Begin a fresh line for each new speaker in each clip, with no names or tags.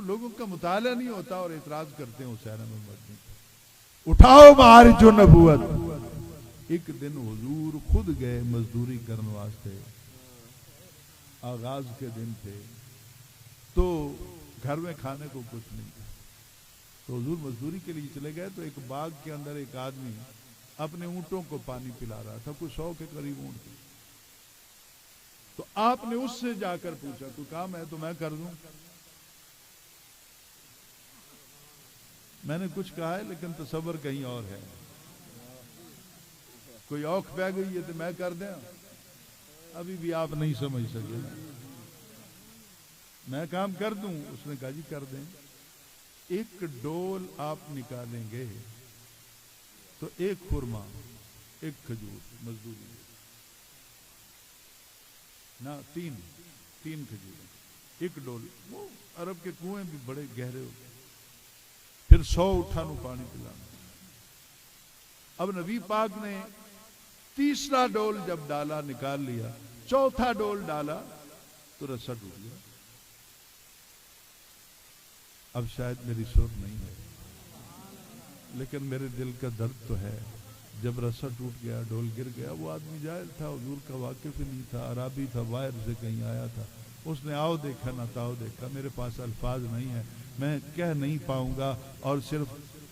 لوگوں کا مطالعہ نہیں ہوتا اور اعتراض کرتے ہیں حسین احمد مدنی پہ۔ اٹھاؤ معارج النبوت۔ ایک دن حضور خود گئے مزدوری کرنے واسطے، آغاز کے دن تھے، تو گھر میں کھانے کو کچھ نہیں تھا، تو حضور مزدوری کے لیے چلے گئے، تو ایک باغ کے اندر ایک آدمی اپنے اونٹوں کو پانی پلا رہا تھا، کوئی 100 کے قریب اونٹ تھے۔ تو آپ نے اس سے جا کر پوچھا کوئی کام ہے تو میں کر دوں؟ میں نے کچھ کہا ہے لیکن تصور کہیں اور ہے، کوئی اوکھ بہ گئی ہے تو میں کر دیں؟ ابھی بھی آپ نہیں سمجھ سکے، میں کام کر دوں؟ اس نے کہا جی کر دیں۔ ایک ڈول آپ نکالیں گے تو ایک خرما، ایک کھجور مزدوری نہ، تین کھجور ایک ڈول۔ وہ عرب کے کنویں بھی بڑے گہرے ہوتے، پھر 100 اٹھانوں پانی پلانا۔ اب نبی پاک نے تیسرا ڈول جب ڈالا، نکال لیا، چوتھا ڈول ڈالا تو رسا ٹوٹ گیا۔ اب شاید میری سر نہیں ہے لیکن میرے دل کا درد تو ہے۔ جب رسا ٹوٹ گیا، ڈول گر گیا، وہ آدمی جاہل تھا، حضور کا واقف ہی نہیں تھا، عرابی تھا، باہر سے کہیں آیا تھا، اس نے آؤ دیکھا نہ تاؤ دیکھا۔ میرے پاس الفاظ نہیں ہیں، میں کہہ نہیں پاؤں گا، اور صرف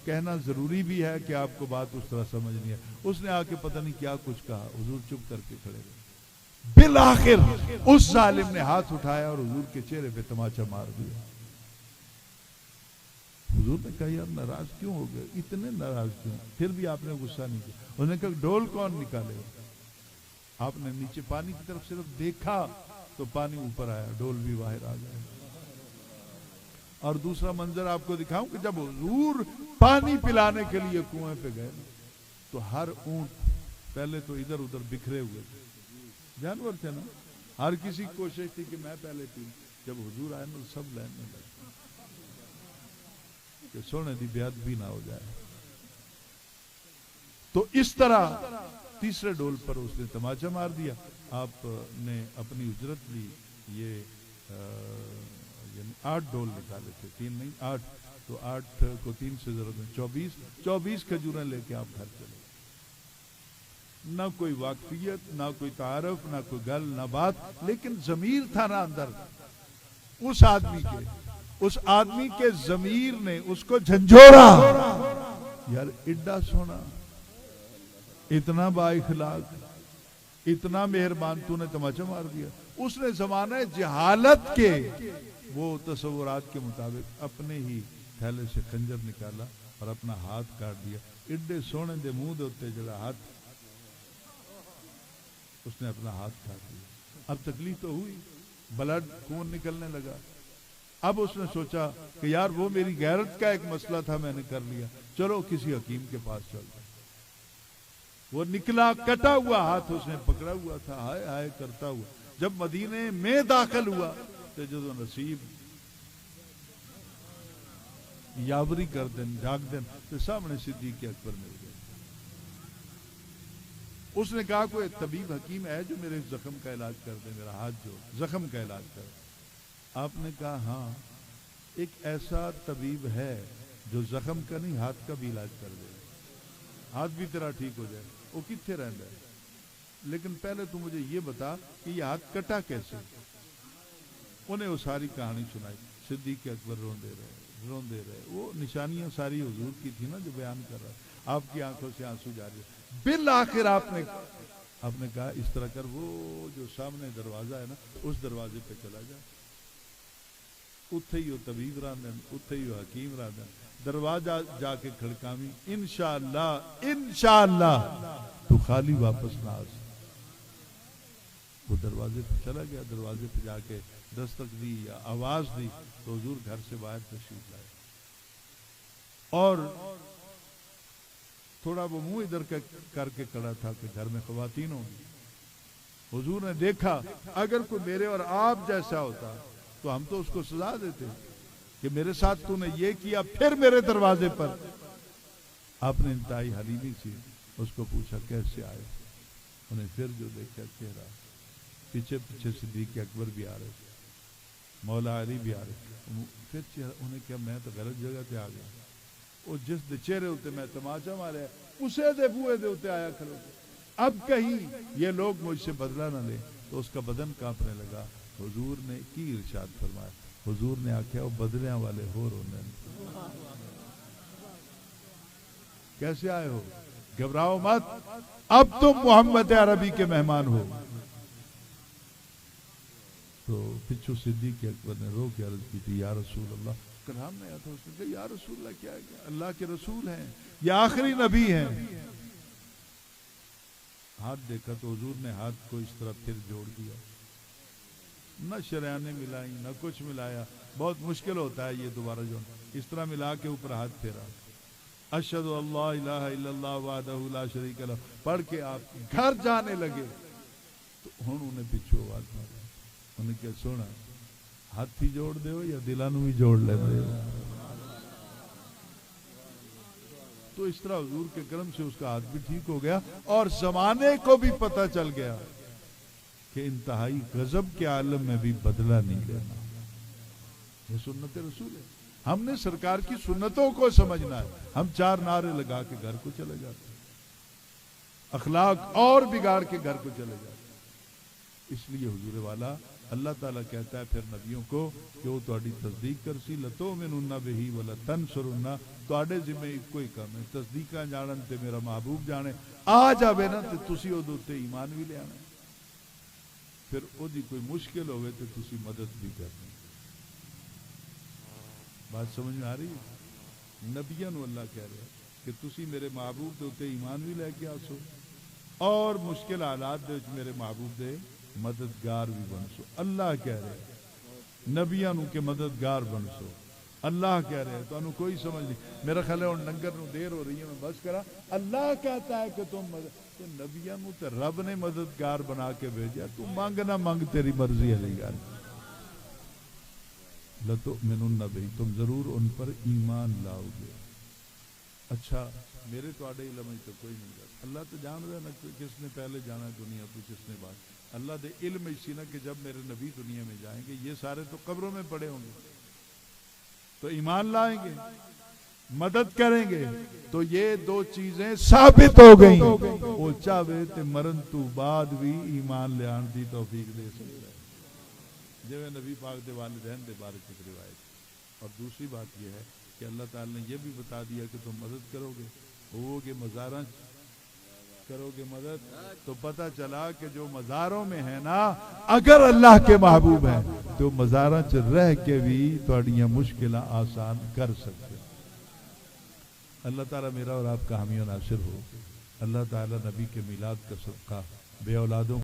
کہنا ضروری بھی ہے کہ آپ کو بات اس طرح سمجھنی ہے۔ اس نے آ کے پتہ نہیں کیا کچھ کہا، حضور چپ کر کے کھڑے رہے۔ بالآخر اس ظالم نے ہاتھ اٹھایا اور حضور کے چہرے پہ تماچا مار دیا۔ حضور نے کہا یار ناراض کیوں ہو گئے، اتنے ناراض کیوں؟ پھر بھی آپ نے غصہ نہیں کیا۔ انہوں نے کہا ڈول کون نکالے گا؟ آپ نے نیچے پانی کی طرف صرف دیکھا تو پانی اوپر آیا، ڈول بھی باہر آ گیا۔ اور دوسرا منظر آپ کو دکھاؤں کہ جب حضور پانی پلانے کے لیے کنویں پہ گئے تو ہر اونٹ پہلے تو ادھر ادھر بکھرے ہوئے تھے، جانور تھے نا، ہر کسی کی کوشش تھی کہ میں پہلے پیوں۔ جب حضور آئے نا سب لینے لگے کہ سونے دی بے ادبی نہ ہو جائے۔ تو اس طرح تیسرے ڈول پر اس نے تماچا مار دیا۔ آپ نے اپنی اجرت لی، یہ یعنی 8 ڈول نکالے تھے، 3 نہیں 8، تو 8 کو 3 سے ضرورت ہے 24 کھجوریں لے کے آپ گھر چلے۔ نہ کوئی واقفیت، نہ کوئی تعارف، نہ کوئی گل، نہ بات، لیکن ضمیر تھا نا اندر اس آدمی کے ضمیر نے اس کو جھنجھوڑا، یار ایڈا سونا، اتنا با اخلاق، اتنا مہربان، تو نے تماچا مار دیا۔ اس نے زمانہ جہالت کے وہ تصورات کے مطابق اپنے ہی تھیلے سے خنجر نکالا اور اپنا ہاتھ کاٹ دیا۔ ایڈے سونے دے منہ دے ہوتے جڑا ہاتھ، اس نے اپنا ہاتھ کاٹ دیا۔ اب تکلیف تو ہوئی، بلڈ خون نکلنے لگا۔ اب اس نے سوچا کہ یار وہ میری غیرت کا ایک مسئلہ تھا، میں نے کر لیا، چلو کسی حکیم کے پاس چلتا۔ وہ نکلا، کٹا ہوا ہاتھ اس نے پکڑا ہوا تھا، ہائے ہائے کرتا ہوا جب مدینے میں داخل ہوا تو جدو نصیب یاوری کر دیں جاگ دیں تو سامنے صدیق اکبر مل گئے۔ اس نے کہا کوئی طبیب حکیم ہے جو میرے زخم کا علاج کر دے، میرا ہاتھ جو زخم کا علاج کر دے؟ آپ نے کہا ہاں، ایک ایسا طبیب ہے جو زخم کا نہیں ہاتھ کا بھی علاج کر دے، ہاتھ بھی تیرا ٹھیک ہو جائے۔ وہ کتنے رہتا ہے، لیکن پہلے تو مجھے یہ بتا کہ یہ ہاتھ کٹا کیسے؟ انہیں وہ ساری کہانی سنائی۔ صدیق اکبر روندے رہے۔ وہ نشانیاں ساری حضور کی تھی نا جو بیان کر رہا، آپ کی آنکھوں سے آنسو جاری۔ بالآخر آپ نے کہا اس طرح کر، وہ جو سامنے دروازہ ہے نا اس دروازے پہ چلا جا، اتھے ہی وہ طبیب راندن، اتھے ہی وہ حکیم راندن، دروازہ جا کے کھڑکاویں، انشاءاللہ تو خالی واپس نہ آ۔ وہ دروازے پہ چلا گیا، دروازے پہ جا کے دستک دی یا آواز دی تو حضور گھر سے باہر تشریف لائے، اور تھوڑا وہ منہ ادھر کر کے کھڑا تھا کہ گھر میں خواتین ہوں گی۔ حضور نے دیکھا اگر کوئی میرے اور آپ جیسا ہوتا تو ہم تو اس کو سزا دیتے کہ میرے ساتھ تو نے یہ کیا، پھر میرے دروازے پر۔ آپ نے انتہائی حلیمی سے اس کو پوچھا کیسے آئے؟ انہیں پھر جو دیکھا چہرہ، پیچھے صدیق اکبر بھی آ رہے تھے۔ مولا علی بھی آ رہے. پھر انہیں کیا میں تو غلط جگہ تے آ گیا. وہ جس دے چہرے ہوتے میں تماچا مارے اسے دے بوئے دے ہوتے آیا کھلو. اب کہیں یہ لوگ مجھ سے بدلہ نہ لے. تو اس کا بدن کانپنے لگا. حضور نے کی ارشاد فرمایا. حضور نے آخیا وہ بدلیاں والے ہو رونے. کیسے آئے ہو؟ گھبراؤ مت, اب تم محمد عربی کے مہمان ہو. تو پچھو صدیق اکبر نے رو کے عرض کی تھی یا رسول اللہ. کلام میں آیا تھا, اس نے کہا یا رسول اللہ کیا ہے, اللہ کے رسول ہیں, یہ آخری نبی ہیں. ہاتھ دیکھا تو حضور نے ہاتھ کو اس طرح پھر جوڑ دیا. نہ شریانیں ملائی نہ کچھ ملایا. بہت مشکل ہوتا ہے یہ دوبارہ جو اس طرح ملا کے اوپر ہاتھ پھیرا. اشہد اللہ الہ الا اللہ وحدہ لا شریک لہ پڑھ کے آپ گھر جانے لگے. تو انہوں نے پیچھے آواز ماری. انہیں کیا سونا ہاتھ ہی جوڑ دے ہو یا دلانوں بھی جوڑ لے دے ہو. تو اس طرح حضور کے کرم سے اس کا ہاتھ بھی ٹھیک ہو گیا اور زمانے کو بھی پتہ چل گیا کہ انتہائی غضب کے عالم میں بھی بدلہ نہیں لینا. یہ سنت رسول ہے. ہم نے سرکار کی سنتوں کو سمجھنا ہے. ہم چار نعرے لگا کے گھر کو چلے جاتے ہیں, اخلاق اور بگاڑ کے گھر کو چلے جاتے ہیں. اس لیے حضور والا اللہ تعالیٰ کہتا ہے پھر نبیوں کو کہ وہ تہاڈی تصدیق کرسی لتؤمنن بہ ولتنصرن. تہاڈے ذمہ ایک کوئی کام ہے, تصدیقاں جانن تے میرا محبوب جانے. آ جاوے نا تے تسی اودے تے ایمان بھی لے آنا. پھر او دی کوئی مشکل ہوئے تے تسی مدد بھی کرنی. بات سمجھ میں آ رہی ہے؟ نبیوں نو اللہ کہہ رہا ہے کہ تسی میرے محبوب دے تے ایمان بھی لے کے آسو اور مشکل حالات دے وچ میرے محبوب دے مددگار بھی بنسو. اللہ کہہ رہے ہیں نبیوں نو کہ مددگار بنسو. اللہ کہہ رہے ہیں تو انہوں کوئی سمجھ نہیں. میرا خیال ہے اور ننگر نو دیر ہو رہی ہے, میں بس کرا. اللہ کہتا ہے کہ تم تو نبیوں نو تے رب نے مددگار بنا کے بھیجا. تو مانگ نہ مانگ, تیری مرضی علی گل. لتؤمنن بہ, تم ضرور ان پر ایمان لاؤ گے. اچھا میرے تو آڈے علم تو کوئی نہیں جاتا. اللہ تو جان رہا نا کس نے پہلے جانا دنیا کو, کس نے بعد. اللہ دے علم اسی نا کہ جب میرے نبی دنیا میں جائیں گے یہ سارے تو قبروں میں پڑے ہوں گے, تو ایمان لائیں گے, مدد کریں گے. تو یہ دو چیزیں ثابت ہو گئیں. وہ چاہے تے مرن تو بعد بھی ایمان لے آن دی توفیق دے سکتا ہے, جو نبی پاک دے والدین دے بارے کی روایت. اور دوسری بات یہ ہے کہ اللہ تعالی نے یہ بھی بتا دیا کہ تم مدد کرو گے, ہو گے مزاراں کرو گے مدد. تو پتہ چلا کہ جو مزاروں میں ہے نا, اگر اللہ کے محبوب ہیں تو مزاراں چ رہ کے بھی تہاڈیاں مشکلاں آسان کر سکتے. اللہ تعالیٰ میرا اور آپ کا حامی و ناصر ہو. اللہ تعالیٰ نبی کے میلاد کا صدقہ بے اولادوں